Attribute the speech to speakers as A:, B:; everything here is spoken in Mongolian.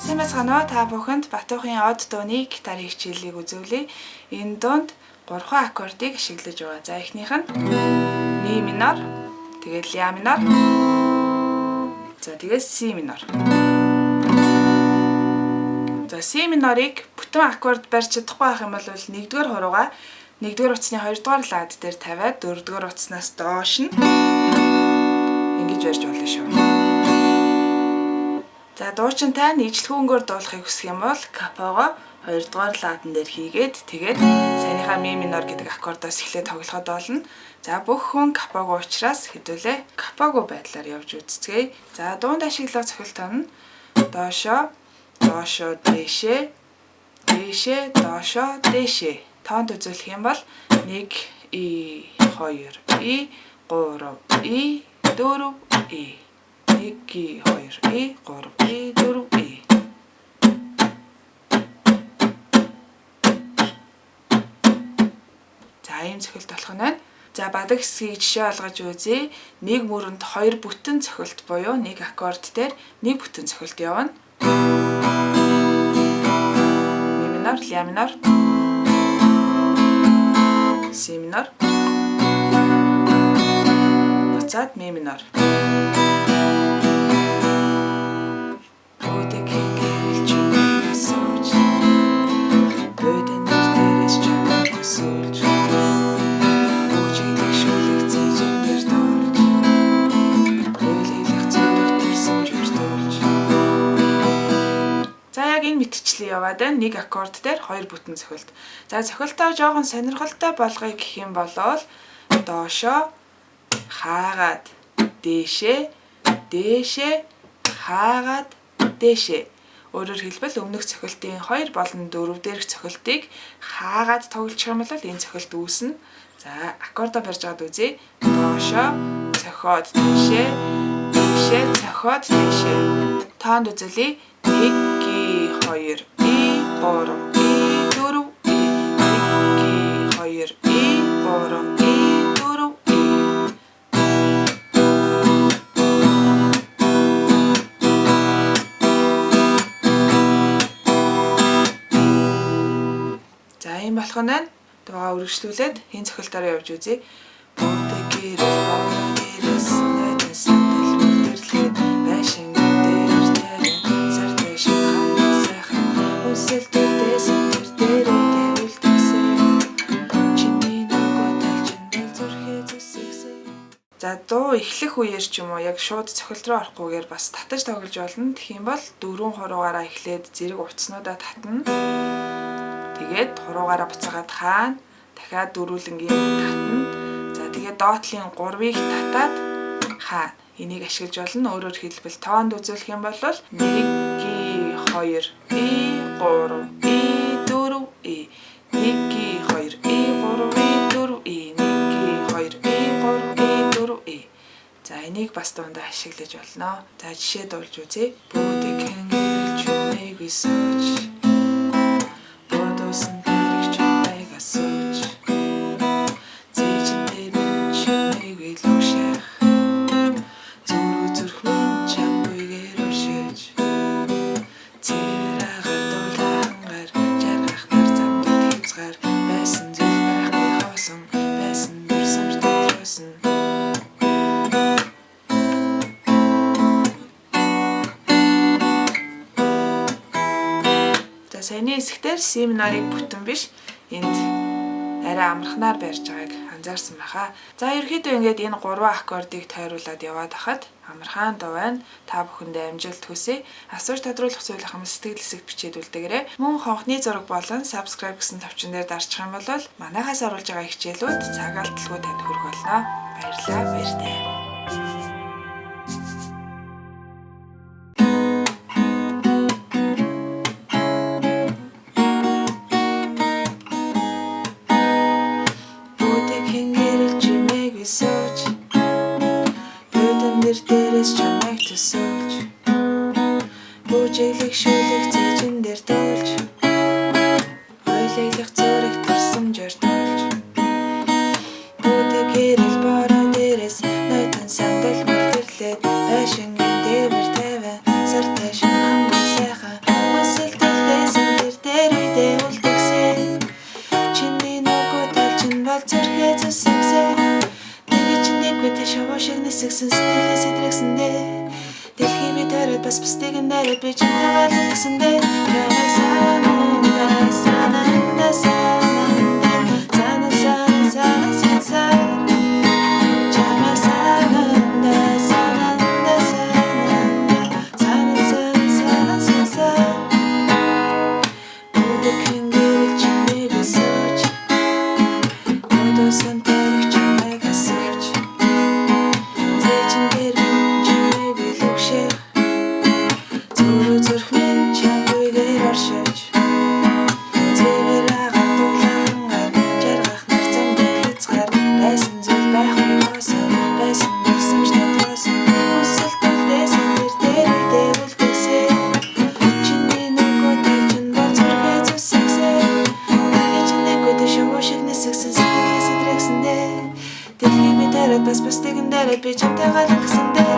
A: Сайн байцгаана уу? Та бүхэнд Батуухын од дууны гитарын хичээлийг үзүүлье. Энэ дуунд 3 аккордыг ашиглаж байгаа. За эхнийх нь ми минор, тэгээд ля минор. За тэгээд си минор. За си минорыг бүтэн аккорд барьж чадахгүй байх юм бол 1-р хуруугаа 1-р утасны 2-р лад дээр тавиад 4-р утаснаас доош нь ингэж барьж болно шүү. За дуучинтай нийтлхүүнгээр дуулахыг хүсэх юм бол капого 2-р ладан дээр хийгээд тэгээд саяныхаа ми минор гэдэг аккордоос эхлээд тоглоход болно. За бүх хүн капого учраас хэдүүлээ капого байдлаар явж үзцгээе. За дуунд ашиглах цохилтоо нь доошо, доошо, дэшэ, дэшэ, доошо, дэшэ. Тоонд үзүүлэх юм бол 1 и 2 и 3 и 4 и 1 и 2 и 3 и 4 и. За ийм цохилт болох нь байна. За бадаг хэсгийг жишээ олгож үзье. Нэг мөрөнд 2 бүтэн цохилт буюу нэг аккорд дээр нэг бүтэн цохилт явна. Ми минор, ля минор, си минор, буцаад ми минор. Мэтгчлээ яваад байна. Нэг аккорд дээр 2 бүтэн цохилт. За цохилтоо жоохон сонирхолтой болгоё гэх юм бол доошо хаагаад дээшээ, дээшээ хаагаад дээшээ. Өөрөөр хэлбэл өмнөх цохилтын 2 болон 4 дээрх цохилтыг хаагаад тоглочих юм бол энэ цохилт үүснэ. За аккордоо барьж аваад үзье. Доошо цохоод дээшээ, дээшээ цохоод дээшээ. Тоонд үзүүлье. 1 2 и 3 и 4 и 1 2 и 3 и 4 и. За ийм болох нь байна. Дугаа үргэлжлүүлээд энэ цохилтоор явж үзье. За дуу эхлэх үеэр ч юм уу яг шууд цохилт руу орохгүйгээр бас татаж тоглож болно. Тэгэх юм бол 4 хуруугаараа эхлээд зэрэг утаснуудаа татна. Тэгээд хуруугаараа буцаагаад хаана дахиад дөрвөлнгийн татна. За тэгээд доотлын 3-ыг татаад хаана энийг ашиглаж болно. Өөрөөр хэлбэл тоонд үзүүлэх юм бол 1 и 2 и 3 и 4 и 1 и 2 и 3 и 4 и 1 и 2 и 3 и 4 и. За энийг бас дундаа ашиглаж болно. За жишээ дуулж үзье. Бүдэг хэнгэрэлж үнэгүй сууж. Бодосон дэрэгч байг асууж. Зээжин дээр үнэгүй луушаах. Зүрх зүрх минь чамгүйгээр өршөөж. Цэвэраагаар дуулахангаар жаргахнаар замдууд хязгаар байсан зүйл байхгүй хоосон байсан дурсамж тотросон. За саяны хэсгээр си минорыг бүтэн биш энд арай амархнаар барьж байгааг анзаарсан баха. За ерөөхдөө ингээд энэ 3 аккордыг тойруулаад яваад хахад амархан дуу байна. Та бүхэндээ амжилт хүсье. Асууж тодруулах зүйл хам сэтгэл хэсэг бичээд үлдээгээрэй. Мөн хонхны зураг болон subscribe гэсэн товчон дээр дарчих юм бол манайхаас оруулж байгаа хичээлүүд цагаалталгүй танд хүрэх болно. Баярлалаа, баяртай. Дээрээс чамайг төсөөлж бүжиглэх шүлэг цэжин дээр дуулж ойлголох зүрх төрсөмжөөр дуулж бүдэг гэрэл бороо дээрээс нойтон сандал мөрдөрлээд байшингийн дээвэр тавиа сар ташин ханган сайхан шувуу шиг нисгсэн сэтгэлээ сэтрэгсэндээ дэлхий би төрөд бас бусдыг нэрээд би чамтай галан гэсэндээ чамайг санаандаа санаандаа санаандаа санаа санаа санаа санаа чамайг санаандаа санаандаа санаандаа санаа санаа санаа санаа 모두 핑계를 칭해 비서지 모두 선택 정말 갔었지 대진 대른 정말 비록시 두루 들면 참고를 하셔지 제베라가 돌아간 жаргах нарцан бэлцгэр байсан зүйл байхгүй хоосон байсан нэрсэмжтэй тоосон өсөлтөлдөө сандэр дээр дэвэлтэсээ чиний нүгөө талчин боцоргээ зүсгсээ чиний нүгөө шувуу шиг нисгсэн сэтгэлээ сэтрэгсэндээ дэлхий би тараад бас бусдыг нэрээд би чамтай галан гэсэндээ